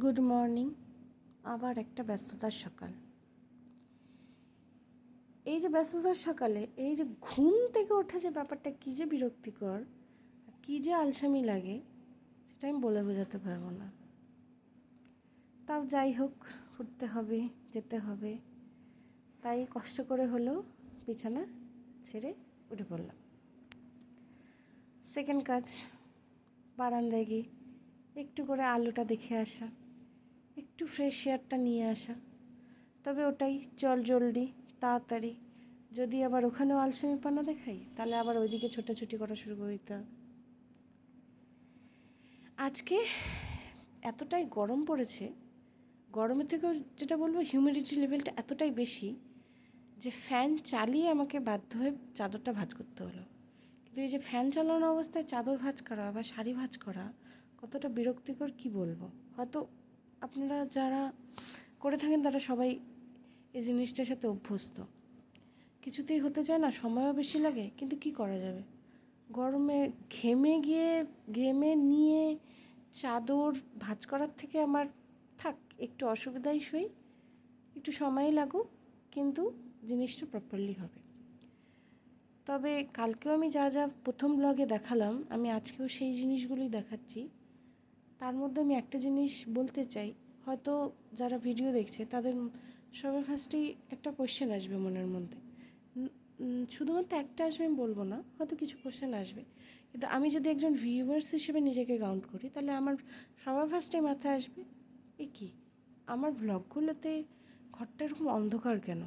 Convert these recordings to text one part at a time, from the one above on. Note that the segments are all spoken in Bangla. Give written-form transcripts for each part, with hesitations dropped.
Good morning. আবার একটা ব্যস্ততার সকাল। এই যে ব্যস্ততার সকালে এই যে ঘুম থেকে ওঠা যে ব্যাপারটা কী যে বিরক্তিকর, কী যে আলসামি লাগে, সেটা আমি বলে বোঝাতে পারবো না। তাও যাই হোক, উঠতে হবে, যেতে হবে, তাই কষ্ট করে হলেও বিছানা ছেড়ে উঠে পড়লাম। সেকেন্ড কাজ, বারান্দায় গিয়ে একটু করে আলোটা দেখে আসা, একটু ফ্রেশ এয়ারটা নিয়ে আসা। তবে ওটাই জলদি তাড়াতাড়ি। যদি আবার ওখানেও আলসেমিপনা দেখাই, তাহলে আবার ওইদিকে ছোটাছুটি করা শুরু করে দিতে হবে। আজকে এতটাই গরম পড়েছে, গরমের থেকেও যেটা বলবো হিউমিডিটি লেভেলটা এতটাই বেশি যে ফ্যান চালিয়ে আমাকে বাধ্য হয়ে চাদরটা ভাঁজ করতে হলো। কিন্তু এই যে ফ্যান চালানো অবস্থায় চাদর ভাঁজ করা বা শাড়ি ভাঁজ করা কতটা বিরক্তিকর কি বলবো। হয়তো আপনারা যারা করে থাকেন তারা সবাই এই জিনিসটার সাথে অভ্যস্ত। কিছুতেই হতে চায় না, সময়ও বেশি লাগে, কিন্তু কি করা যাবে। গরমে ঘেমে নিয়ে চাদর ভাঁজ করার থেকে আমার থাক, একটু অসুবিধাই সই, একটু সময় লাগুক, কিন্তু জিনিসটা প্রপারলি হবে। তবে কালকেও আমি যা যা প্রথম ব্লগে দেখালাম, আমি আজকেও সেই জিনিসগুলোই দেখাচ্ছি। তার মধ্যে আমি একটা জিনিস বলতে চাই, হয়তো যারা ভিডিও দেখছে তাদের সবার ফার্স্টেই একটা কোয়েশ্চেন আসবে মনের মধ্যে। শুধুমাত্র একটা আসবে আমি বলবো না, হয়তো কিছু কোয়েশ্চেন আসবে, কিন্তু আমি যদি একজন ভিউয়ার্স হিসেবে নিজেকে কাউন্ট করি, তাহলে আমার সবার ফার্স্টে মাথায় আসবে এ কি, আমার ভ্লগগুলোতে ঘরটা এরকম অন্ধকার কেন?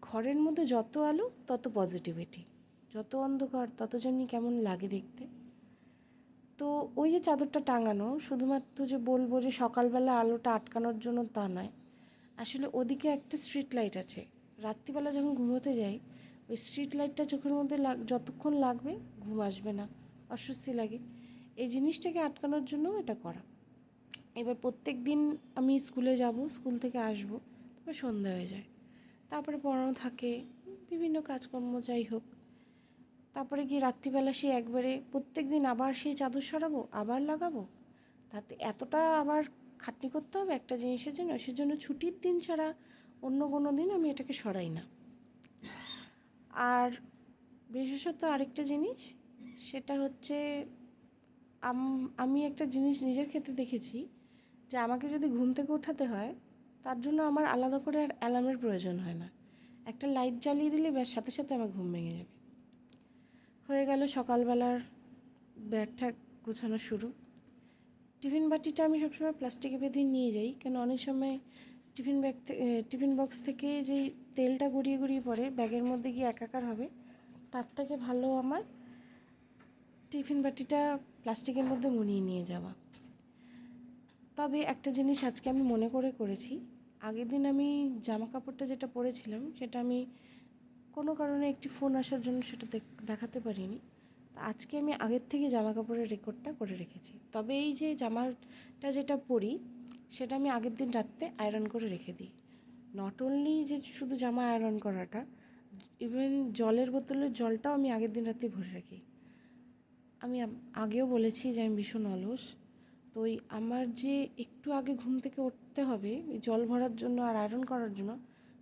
ঘরের মধ্যে যত আলো তত পজিটিভিটি, যত অন্ধকার তত জন্যই কেমন লাগে দেখতে। তো ওই যে চাদরটা টাঙানো, শুধুমাত্র যে বলবো যে সকালবেলা আলোটা আটকানোর জন্য তা নয়। আসলে ওদিকে একটা স্ট্রিট লাইট আছে, রাত্রিবেলা যখন ঘুমোতে যাই ওই স্ট্রিট লাইটটা চোখের মধ্যে যতক্ষণ লাগবে ঘুম আসবে না, অস্বস্তি লাগে। এই জিনিসটাকে আটকানোর জন্য এটা করা। এবার প্রত্যেক দিন আমি স্কুলে যাব, স্কুল থেকে আসব, তারপর সন্ধ্যা হয়ে যায়, তারপরে পড়ানো থাকে, বিভিন্ন কাজকর্ম যাই হোক, তারপরে গিয়ে রাত্রিবেলা সেই একবারে প্রত্যেক দিন আবার সেই চাদর সরাবো, আবার লাগাবো, তাতে এতটা আবার খাটনি করতে হবে একটা জিনিসের জন্য। সেজন্য ছুটির দিন ছাড়া অন্য কোনো দিন আমি এটাকে সরাই না। আর বিশেষত আরেকটা জিনিস, সেটা হচ্ছে আমি একটা জিনিস নিজের ক্ষেত্রে দেখেছি যে আমাকে যদি ঘুম থেকে ওঠাতে হয়, তার জন্য আমার আলাদা করে আর অ্যালার্মের প্রয়োজন হয় না। একটা লাইট জ্বালিয়ে দিলে ব্যাস সাথে সাথে আমার ঘুম ভেঙে যাবে। হয়ে গেল সকালবেলার ব্যাগটা গোছানো শুরু। টিফিন বাটিটা আমি সবসময় প্লাস্টিকে বেঁধে নিয়ে যাই, কেন অনেক সময় টিফিন বক্স থেকে যেই তেলটা গড়িয়ে গড়িয়ে পড়ে ব্যাগের মধ্যে গিয়ে একাকার হবে, তার থেকে ভালো আমার টিফিন বাটিটা প্লাস্টিকের মধ্যে মুড়িয়ে নিয়ে যাওয়া। তবে একটা জিনিস আজকে আমি মনে করে করেছি, আগের দিন আমি জামা কাপড়টা যেটা পরেছিলাম সেটা আমি কোনো কারণে একটি ফোন আসার জন্য সেটা দেখাতে পারিনি। আজকে আমি আগের থেকে জামা কাপড়ের রেকর্ডটা করে রেখেছি। তবে এই যে জামাটা যেটা পরি সেটা আমি আগের দিন রাত্রে আয়রন করে রেখে দিই। নট অনলি যে শুধু জামা আয়রন করাটা, ইভেন জলের বোতলের জলটাও আমি আগের দিন রাত্রে ভরে রাখি। আমি আগেও বলেছি যে আমি ভীষণ অলস। তো ওই আমার যে একটু আগে ঘুম থেকে উঠতে হবে জল ভরার জন্য আর আয়রন করার জন্য,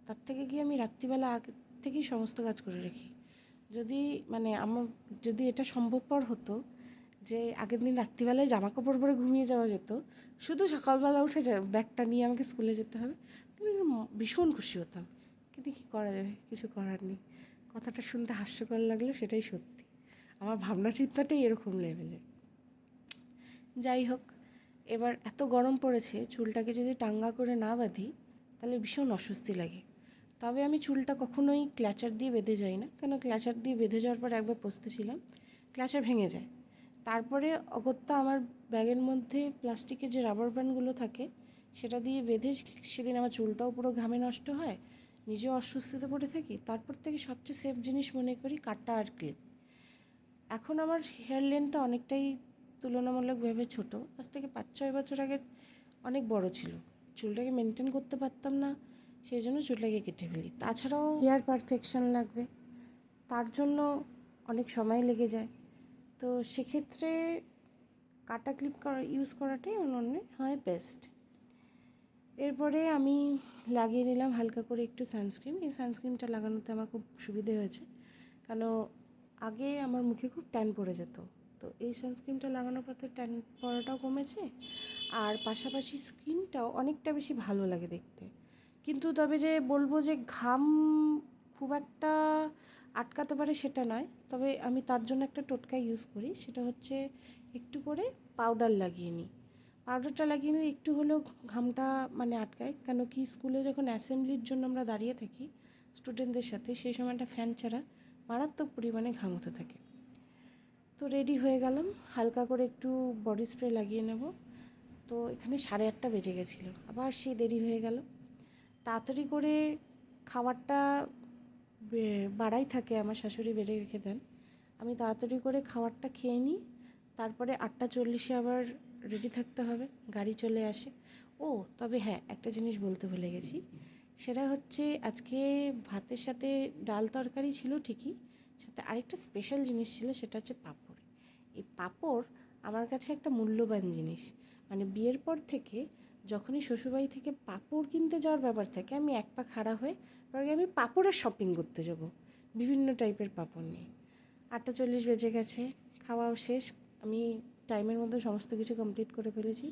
তার থেকে গিয়ে আমি রাত্রিবেলা আগে থেকেই সমস্ত কাজ করে রাখি। যদি এটা সম্ভবপর হতো যে আগের দিন রাত্রিবেলায় জামা কাপড় পরে ঘুমিয়ে যাওয়া যেত, শুধু সকালবেলা উঠে ব্যাগটা নিয়ে আমাকে স্কুলে যেতে হবে, আমি ভীষণ খুশি হতাম। কিন্তু কী করা যাবে, কিছু করার নেই। কথাটা শুনতে হাস্যকর লাগলো, সেটাই সত্যি। আমার ভাবনা চিন্তাটাই এরকম লেভেলের। যাই হোক, এবার এত গরম পড়েছে, চুলটাকে যদি টাঙ্গা করে না বাঁধি তাহলে ভীষণ অস্বস্তি লাগে। তবে আমি চুলটা কখনোই ক্ল্যাচার দিয়ে বেঁধে যাই না, কেন ক্ল্যাচার দিয়ে বেঁধে যাওয়ার পর একবার পস্তেছিলাম, ক্ল্যাচার ভেঙে যায়। তারপরে অগত্যা আমার ব্যাগের মধ্যে প্লাস্টিকের যে রাবার ব্যান্ডগুলো থাকে সেটা দিয়ে বেঁধে, সেদিন আমার চুলটাও পুরো ঘামে নষ্ট হয়, নিজেও অস্বস্তিতে পড়ে থাকি। তারপর থেকে সবচেয়ে সেফ জিনিস মনে করি কাঁটা আর ক্লিপ। এখন আমার হেয়ার লেন্থটা অনেকটাই তুলনামূলকভাবে ছোট, আজ থেকে 5-6 বছর আগে অনেক বড় ছিল। চুলটাকে মেনটেন করতে পারতাম না, সেই জন্য চুলটাকে কেটে ফেলি। তাছাড়াও হেয়ার পারফেকশন লাগবে, তার জন্য অনেক সময় লেগে যায়। তো সেক্ষেত্রে কাটা ক্লিপ ইউজ করাটাই আমার মনে হয় বেস্ট। এরপরে আমি লাগিয়ে নিলাম হালকা করে একটু সানস্ক্রিন। এই সানস্ক্রিনটা লাগানোতে আমার খুব সুবিধে হয়েছে, কেন আগে আমার মুখে খুব ট্যান পড়ে যেত। তো এই সানস্ক্রিনটা লাগানোর পর তো ট্যান পড়াটাও কমেছে, আর পাশাপাশি স্কিনটাও অনেকটা বেশি ভালো লাগে দেখতে। কিন্তু তবে যে বলবো যে ঘাম খুব একটা আটকাতে পারে সেটা নয়, তবে আমি তার জন্য একটা টোটকা ইউজ করি, সেটা হচ্ছে একটু করে পাউডার লাগিয়ে নিই। পাউডারটা লাগিয়ে নিলে একটু হলেও ঘামটা মানে আটকায়, কেন কি স্কুলে যখন অ্যাসেম্বলির জন্য আমরা দাঁড়িয়ে থাকি স্টুডেন্টদের সাথে, সেই সময়টা ফ্যান ছাড়া মারাত্মক পরিমাণে ঘাম হতে থাকে। তো রেডি হয়ে গেলাম, হালকা করে একটু বডি স্প্রে লাগিয়ে নেব। তো এখানে 8:30 বেজে গেছিলো, আবার সেই দেরি হয়ে গেল। তাড়াতাড়ি করে খাবারটা বাড়াই থাকে, আমার শাশুড়ি বেড়ে রেখে দেন। আমি তাড়াতাড়ি করে খাবারটা খেয়ে নিই, তারপরে 8:40 আবার রেডি থাকতে হবে, গাড়ি চলে আসে। ও তবে হ্যাঁ, একটা জিনিস বলতে ভুলে গেছি, সেটা হচ্ছে আজকে ভাতের সাথে ডাল তরকারি ছিল ঠিকই, সাথে আরেকটা স্পেশাল জিনিস ছিল, সেটা হচ্ছে পাঁপড়। এই পাঁপড় আমার কাছে একটা মূল্যবান জিনিস। মানে বিয়ের পর থেকে যখনই শ্বশুরবাড়ি থেকে পাঁপড় কিনতে যাওয়ার ব্যাপার থাকে, আমি এক পা খাড়া হয়ে পরে আমি পাঁপড়ের শপিং করতে যাব, বিভিন্ন টাইপের পাঁপড় নিয়ে। 8:40 বেজে গেছে, খাওয়াও শেষ, আমি টাইমের মধ্যে সমস্ত কিছু কমপ্লিট করে ফেলেছি।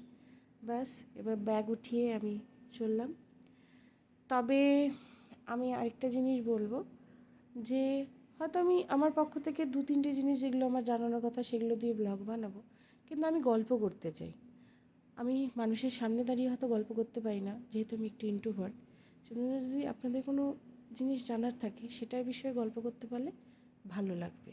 ব্যাস এবার ব্যাগ উঠিয়ে আমি চললাম। তবে আমি আরেকটা জিনিস বলবো, যে হয়তো আমি আমার পক্ষ থেকে 2-3টে জিনিস যেগুলো আমার জানানোর কথা সেগুলো দিয়ে ব্লগ বানাবো, কিন্তু আমি গল্প করতে চাই। আমি মানুষের সামনে দাঁড়িয়ে হয়তো গল্প করতে পারি না, যেহেতু আমি একটু ইন্ট্রোভার্ট। সেজন্য যদি আপনাদের কোনো জিনিস জানার থাকে সেটার বিষয়ে গল্প করতে পারলে ভালো লাগবে।